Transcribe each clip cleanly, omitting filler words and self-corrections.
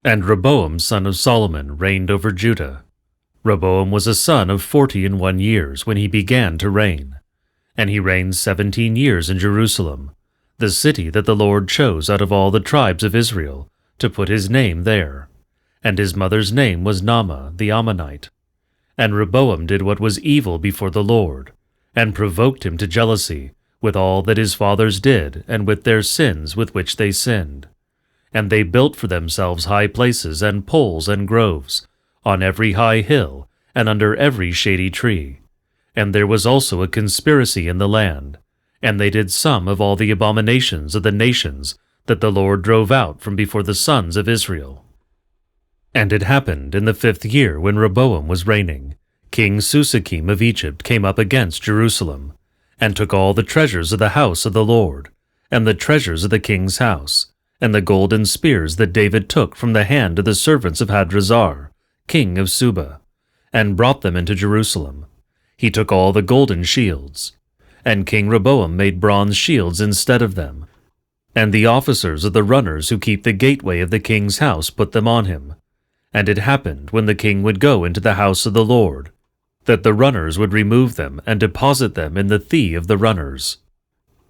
And Roboam son of Solomon reigned over Judah. Roboam was a son of 41 years when he began to reign. And he reigned 17 years in Jerusalem, the city that the Lord chose out of all the tribes of Israel, to put his name there. And his mother's name was Naamah the Ammonite. And Roboam did what was evil before the Lord, and provoked him to jealousy, with all that his fathers did, and with their sins with which they sinned. And they built for themselves high places, and poles, and groves, on every high hill, and under every shady tree. And there was also a conspiracy in the land, and they did some of all the abominations of the nations that the Lord drove out from before the sons of Israel. And it happened in the 5th year when Roboam was reigning, King Susakim of Egypt came up against Jerusalem, and took all the treasures of the house of the Lord, and the treasures of the king's house, and the golden spears that David took from the hand of the servants of Hadrazar, king of Suba, and brought them into Jerusalem. He took all the golden shields, and King Roboam made bronze shields instead of them. And the officers of the runners who keep the gateway of the king's house put them on him. And it happened, when the king would go into the house of the Lord, that the runners would remove them and deposit them in the thee of the runners.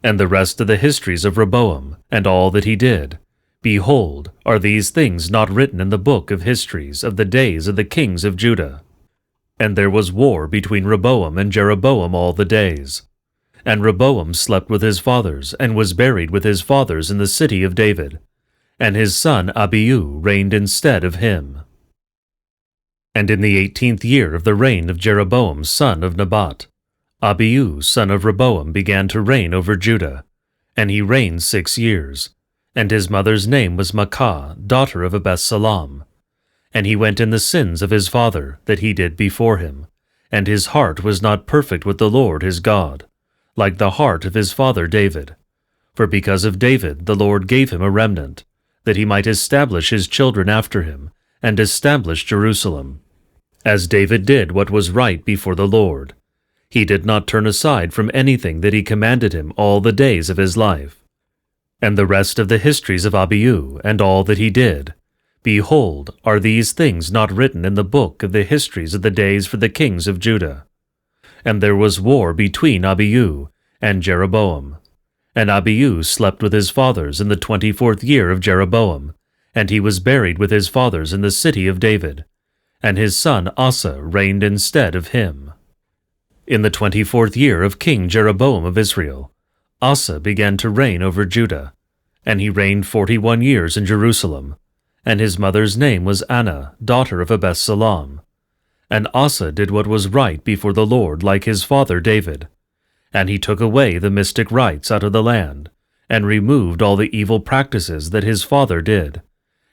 And the rest of the histories of Roboam, and all that he did, behold, are these things not written in the book of histories of the days of the kings of Judah? And there was war between Roboam and Jeroboam all the days. And Roboam slept with his fathers, and was buried with his fathers in the city of David. And his son Abihu reigned instead of him. And in the 18th year of the reign of Jeroboam son of Nebat, Abihu son of Roboam began to reign over Judah, and he reigned 6 years. And his mother's name was Maachah, daughter of Abessalam. And he went in the sins of his father that he did before him, and his heart was not perfect with the Lord his God, like the heart of his father David. For because of David the Lord gave him a remnant, that he might establish his children after him, and establish Jerusalem. As David did what was right before the Lord, he did not turn aside from anything that he commanded him all the days of his life. And the rest of the histories of Abihu, and all that he did, behold, are these things not written in the book of the histories of the days for the kings of Judah? And there was war between Abihu and Jeroboam. And Abihu slept with his fathers in the 24th year of Jeroboam, and he was buried with his fathers in the city of David, and his son Asa reigned instead of him. In the 24th year of King Jeroboam of Israel, Asa began to reign over Judah, and he reigned 41 years in Jerusalem, and his mother's name was Anna, daughter of Abessalam. And Asa did what was right before the Lord like his father David, and he took away the mystic rites out of the land, and removed all the evil practices that his father did.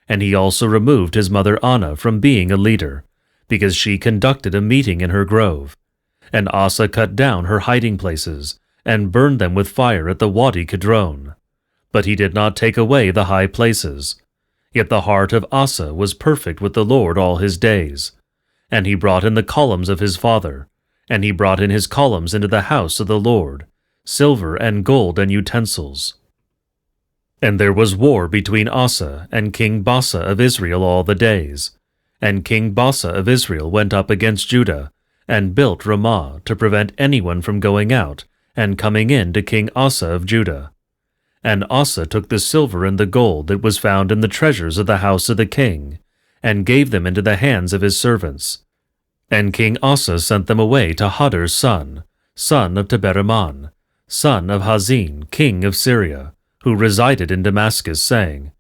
And he also removed his mother Anna from being a leader, because she conducted a meeting in her grove. And Asa cut down her hiding places, and burned them with fire at the Wadi Kidron. But he did not take away the high places. Yet the heart of Asa was perfect with the Lord all his days. And he brought in the columns of his father, and he brought in his columns into the house of the Lord, silver and gold and utensils. And there was war between Asa and King Baasha of Israel all the days. And King Baasha of Israel went up against Judah, and built Ramah to prevent anyone from going out and coming in to King Asa of Judah. And Asa took the silver and the gold that was found in the treasures of the house of the king, and gave them into the hands of his servants. And King Asa sent them away to Hadar's son, son of Taberaman, son of Hazin, king of Syria, who resided in Damascus, saying,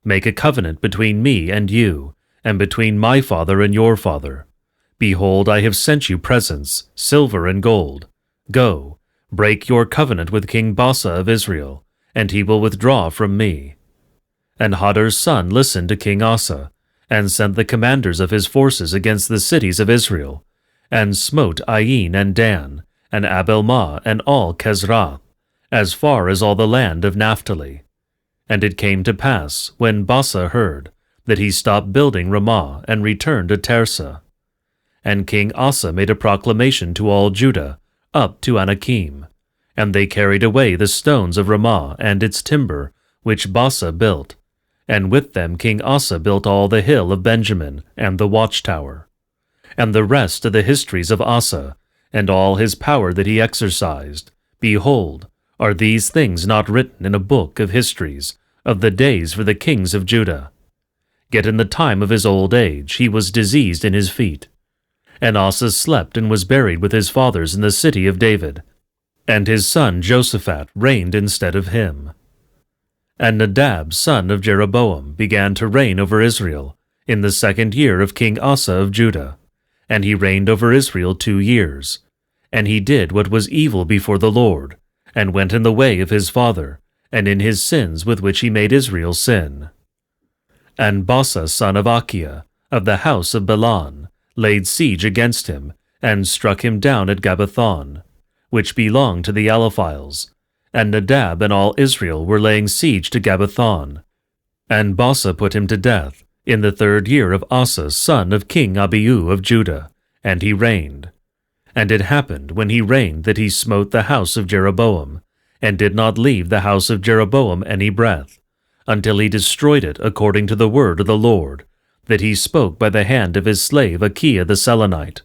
Make a covenant between me and you, and between my father and your father. Behold, I have sent you presents, silver and gold. Go, break your covenant with King Baasha of Israel, and he will withdraw from me. And Hadar's son listened to King Asa, and sent the commanders of his forces against the cities of Israel, and smote Ain and Dan, and Abel-Mah, and all Kezrath, as far as all the land of Naphtali. And it came to pass, when Baasha heard, that he stopped building Ramah, and returned to Tirzah. And King Asa made a proclamation to all Judah, up to Anakim, and they carried away the stones of Ramah and its timber, which Baasha built, and with them King Asa built all the hill of Benjamin and the watchtower. And the rest of the histories of Asa, and all his power that he exercised, behold, are these things not written in a book of histories of the days for the kings of Judah? Yet in the time of his old age he was diseased in his feet. And Asa slept and was buried with his fathers in the city of David, and his son Joshaphat reigned instead of him. And Nadab son of Jeroboam began to reign over Israel in the 2nd year of King Asa of Judah, and he reigned over Israel 2 years. And he did what was evil before the Lord, and went in the way of his father, and in his sins with which he made Israel sin. And Baasa son of Achiah, of the house of Belan, laid siege against him, and struck him down at Gabbathon, which belonged to the Aliphiles. And Nadab and all Israel were laying siege to Gabbathon. And Baasa put him to death in the 3rd year of Asa son of King Abihu of Judah, and he reigned. And it happened when he reigned that he smote the house of Jeroboam, and did not leave the house of Jeroboam any breath, until he destroyed it according to the word of the Lord, that he spoke by the hand of his slave Achiah the Selonite,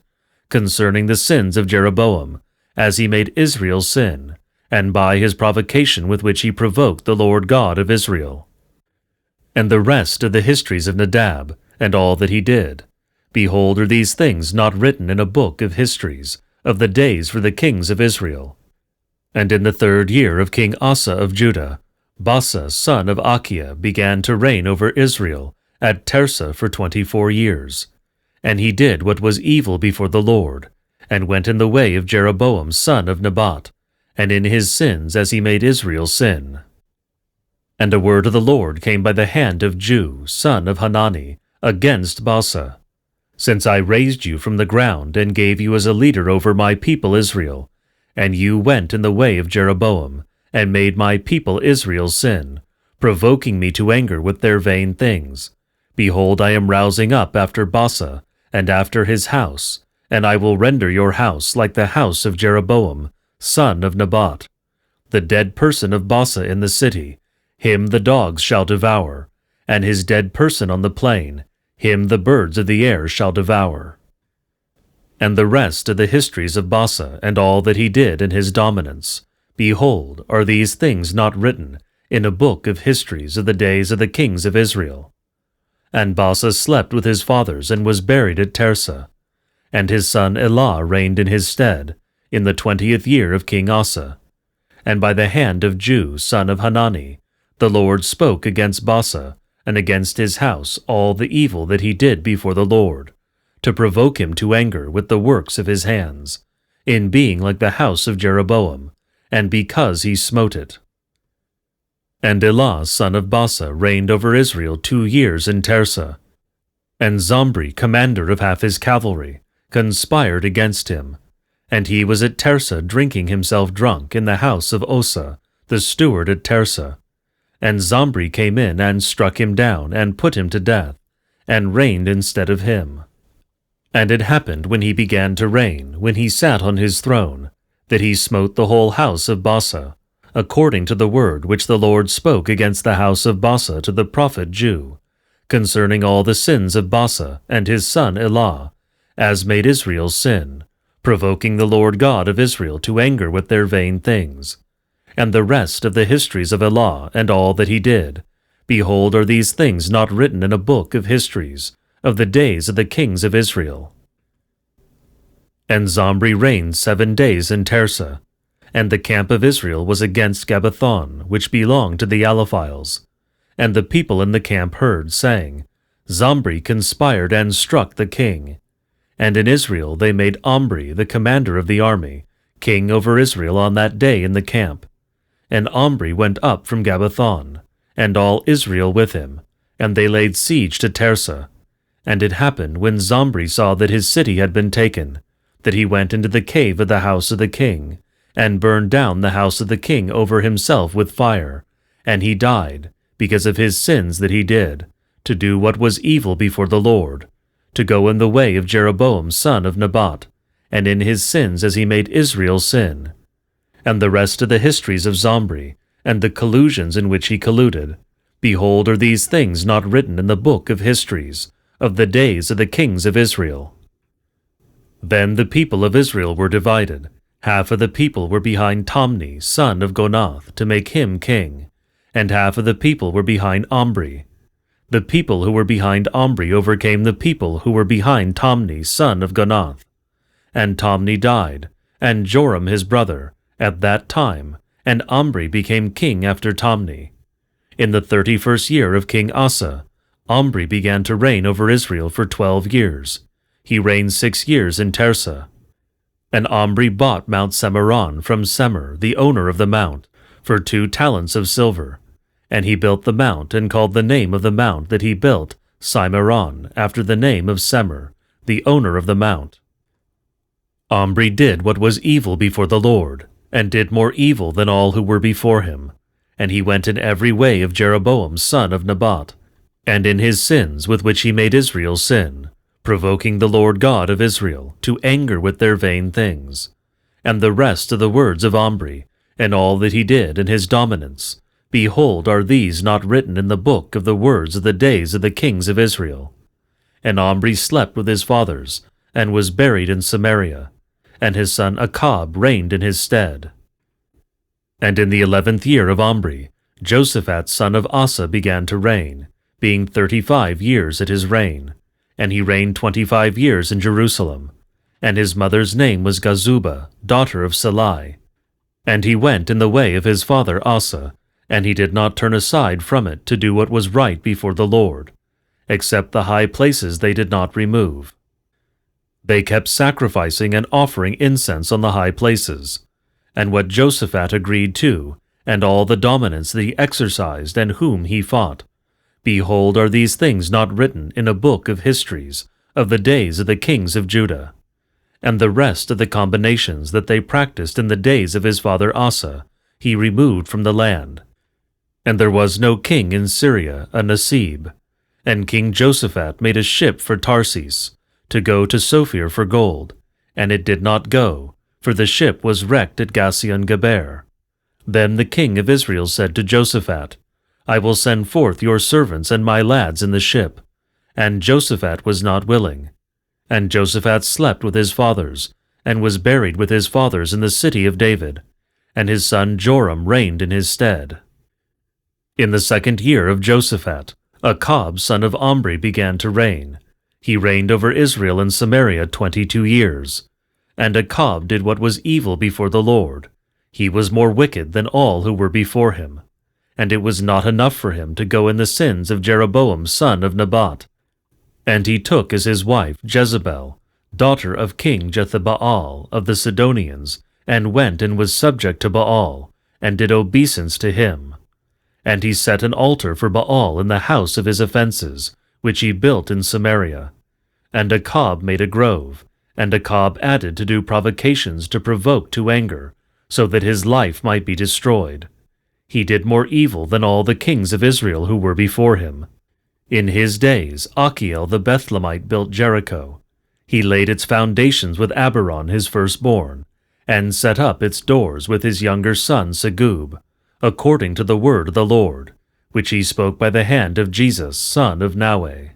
concerning the sins of Jeroboam, as he made Israel sin, and by his provocation with which he provoked the Lord God of Israel. And the rest of the histories of Nadab, and all that he did, behold, are these things not written in a book of histories of the days for the kings of Israel. And in the 3rd year of King Asa of Judah, Baasa son of Achiah began to reign over Israel at Tirzah for 24 years. And he did what was evil before the Lord, and went in the way of Jeroboam son of Nebat, and in his sins as he made Israel sin. And a word of the Lord came by the hand of Jehu son of Hanani against Baasa. Since I raised you from the ground and gave you as a leader over my people Israel, and you went in the way of Jeroboam, and made my people Israel sin, provoking me to anger with their vain things. Behold, I am rousing up after Baasa, and after his house, and I will render your house like the house of Jeroboam, son of Nebat. The dead person of Baasa in the city, him the dogs shall devour, and his dead person on the plain, him the birds of the air shall devour. And the rest of the histories of Baasa and all that he did in his dominance, behold, are these things not written in a book of histories of the days of the kings of Israel? And Baasa slept with his fathers and was buried at Tirzah. And his son Elah reigned in his stead, in the 20th year of King Asa. And by the hand of Jehu son of Hanani, the Lord spoke against Baasa, and against his house all the evil that he did before the Lord, to provoke him to anger with the works of his hands, in being like the house of Jeroboam, and because he smote it. And Elah son of Baasa reigned over Israel 2 years in Tirzah. And Zomri, commander of half his cavalry, conspired against him. And he was at Tirzah drinking himself drunk in the house of Osa, the steward at Tirzah. And Zomri came in and struck him down and put him to death, and reigned instead of him. And it happened when he began to reign, when he sat on his throne, that he smote the whole house of Baasa, according to the word which the Lord spoke against the house of Baasa to the prophet Jehu, concerning all the sins of Baasa and his son Elah, as made Israel sin, provoking the Lord God of Israel to anger with their vain things. And the rest of the histories of Elah and all that he did, behold, are these things not written in a book of histories of the days of the kings of Israel. And Zomri reigned 7 days in Tirzah, and the camp of Israel was against Gabbathon, which belonged to the Aliphiles. And the people in the camp heard, saying, Zomri conspired and struck the king. And in Israel they made Omri, the commander of the army, king over Israel on that day in the camp. And Omri went up from Gabbathon, and all Israel with him, and they laid siege to Tirzah. And it happened when Zomri saw that his city had been taken, that he went into the cave of the house of the king, and burned down the house of the king over himself with fire, and he died, because of his sins that he did, to do what was evil before the Lord, to go in the way of Jeroboam son of Nebat, and in his sins as he made Israel sin. And the rest of the histories of Zomri, and the collusions in which he colluded, Behold, are these things not written in the book of histories of the days of the kings of Israel? Then the people of Israel were divided. Half of the people were behind Tomni, son of Gonath, to make him king, and half of the people were behind Omri. The people who were behind Omri overcame the people who were behind Tomni, son of Gonath. And Tomni died, and Joram his brother, at that time, and Omri became king after Tomni. In the 31st year of King Asa, Omri began to reign over Israel for 12 years. He reigned 6 years in Tirzah. And Omri bought Mount Semaron from Semer, the owner of the mount, for 2 talents of silver. And he built the mount, and called the name of the mount that he built Cimaron, after the name of Semer, the owner of the mount. Omri did what was evil before the Lord, and did more evil than all who were before him. And he went in every way of Jeroboam son of Nebat, and in his sins with which he made Israel sin, provoking the Lord God of Israel to anger with their vain things. And the rest of the words of Omri, and all that he did in his dominance, behold, are these not written in the book of the words of the days of the kings of Israel? And Omri slept with his fathers, and was buried in Samaria, and his son Achab reigned in his stead. And in the 11th year of Omri, Josaphat son of Asa began to reign, being 35 years at his reign. And he reigned 25 years in Jerusalem. And his mother's name was Gazubah, daughter of Salai. And he went in the way of his father Asa, and he did not turn aside from it to do what was right before the Lord, except the high places they did not remove. They kept sacrificing and offering incense on the high places. And what Josaphat agreed to, and all the dominance that he exercised and whom he fought, behold, are these things not written in a book of histories of the days of the kings of Judah? And the rest of the combinations that they practiced in the days of his father Asa, he removed from the land. And there was no king in Syria, a Nasib. And King Josaphat made a ship for Tarsus, to go to Sophir for gold, and it did not go, for the ship was wrecked at Gasion-Geber. Then the king of Israel said to Josaphat, I will send forth your servants and my lads in the ship. And Josaphat was not willing. And Josaphat slept with his fathers, and was buried with his fathers in the city of David. And his son Joram reigned in his stead. In the 2nd year of Josaphat, Achab son of Omri began to reign. He reigned over Israel and Samaria 22 years. And Achab did what was evil before the Lord. He was more wicked than all who were before him. And it was not enough for him to go in the sins of Jeroboam son of Nebat. And he took as his wife Jezebel, daughter of King Jethabaal of the Sidonians, and went and was subject to Baal, and did obeisance to him. And he set an altar for Baal in the house of his offenses, which he built in Samaria. And Achab made a grove, and Achab added to do provocations to provoke to anger, so that his life might be destroyed. He did more evil than all the kings of Israel who were before him. In his days Achiel the Bethlehemite built Jericho. He laid its foundations with Abiron his firstborn, and set up its doors with his younger son Segub, according to the word of the Lord, which he spoke by the hand of Jesus son of Nawe.